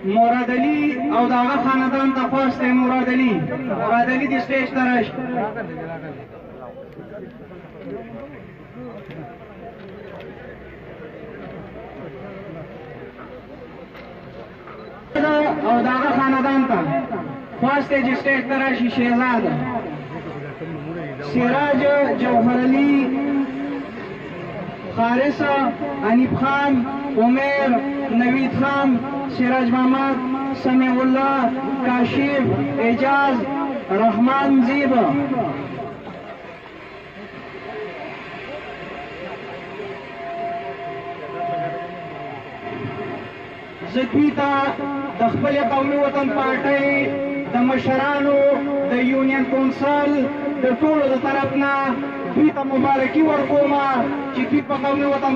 مراد علي او داغه خاندان ته خواسته مراد علي د سټیج ته راشي. او داغه خاندان ته خواسته چې سټیج ته راشي. شهزاد سراج جوهر علي، خالص انیب خان، عمر، نوید خان، سراج محمد، سمیع الله، کاشف، اعجاز، رحمان زیب. زدوی ته د خپل قومي وطن پارټۍ د مشرانو د یونین کونسل د ټولو د طرف نه دوی ته مبارکي ورکوم چې دوی په قومي وطن